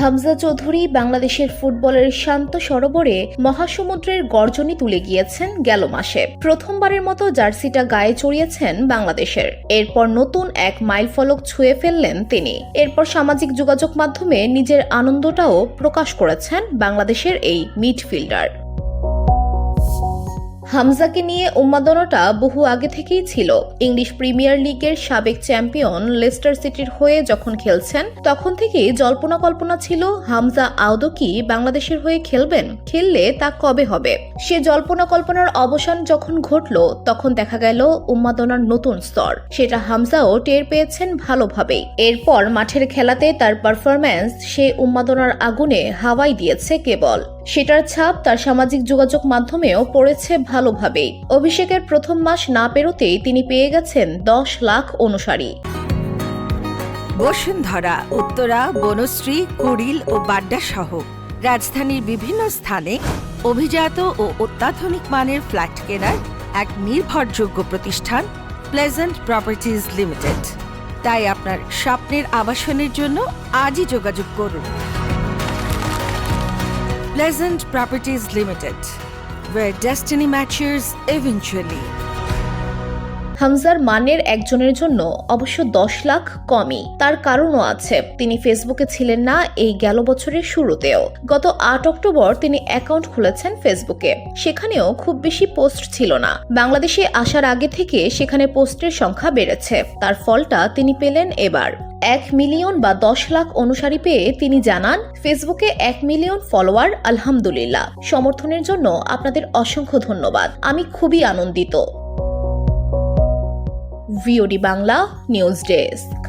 হামজা চৌধুরী বাংলাদেশের ফুটবলের শান্ত সরোবরে মহাসমুদ্রের গর্জনই তুলে গিয়েছেন গেল মাসে। প্রথমবারের মতো জার্সিটা গায়ে চড়িয়েছেন বাংলাদেশের। এরপর নতুন এক মাইলফলক ছুঁয়ে ফেললেন তিনি। এরপর সামাজিক যোগাযোগ মাধ্যমে নিজের আনন্দটাও প্রকাশ করেছেন বাংলাদেশের এই মিডফিল্ডার। হামজাকে নিয়ে উন্মাদনাটা বহু আগে থেকেই ছিল। ইংলিশ প্রিমিয়ার লিগের সাবেক চ্যাম্পিয়ন লেস্টার সিটির হয়ে যখন খেলছেন তখন থেকেই জল্পনা কল্পনা ছিল হামজা আদৌ কি বাংলাদেশের হয়ে খেলবেন, খেললে তা কবে হবে। সে জল্পনা কল্পনার অবসান যখন ঘটল তখন দেখা গেল উন্মাদনার নতুন স্তর। সেটা হামজাও টের পেয়েছেন ভালোভাবেই। এরপর মাঠের খেলাতে তার পারফরম্যান্স সে উন্মাদনার আগুনে হাওয়াই দিয়েছে কেবল। সেটার ছাপ তার সামাজিক যোগাযোগ মাধ্যমেও পড়েছে ভালোভাবেই। অভিষেকের প্রথম মাস না পেরোতেই তিনি পেয়ে গেছেন 10 লাখ অনুসারী। বসুন্ধরা, উত্তরা, বনশ্রী, কুড়িল ও বাড্ডা সহ রাজধানীর বিভিন্ন স্থানে অভিজাত ও অত্যাধুনিক মানের ফ্ল্যাট কেনার এক নির্ভরযোগ্য প্রতিষ্ঠান প্লেজেন্ট প্রপার্টিজ লিমিটেড। তাই আপনার স্বপ্নের আবাসনের জন্য আজই যোগাযোগ করুন। Pleasant Properties Limited, where destiny matches eventually. হামজার মানের একজনের জন্য অবশ্য 10 লাখ কমই। তার কারণও আছে। তিনি ফেসবুকে ছিলেন না এই গেল বছরের শুরুতেও। গত 8 অক্টোবর তিনি অ্যাকাউন্ট খুলেছেন ফেসবুকে। সেখানেও খুব বেশি পোস্ট ছিল না। বাংলাদেশে আসার আগে থেকে সেখানে পোস্টের সংখ্যা বেড়েছে। তার ফলটা তিনি পেলেন এবার। 1 মিলিয়ন বা 10 লাখ অনুসারী পেয়ে তিনি জানান, ফেসবুকে 1 মিলিয়ন ফলোয়ার, আলহামদুলিল্লাহ। সমর্থনের জন্য আপনাদের অসংখ্য ধন্যবাদ। আমি খুবই আনন্দিত। VOD Bangla news desk.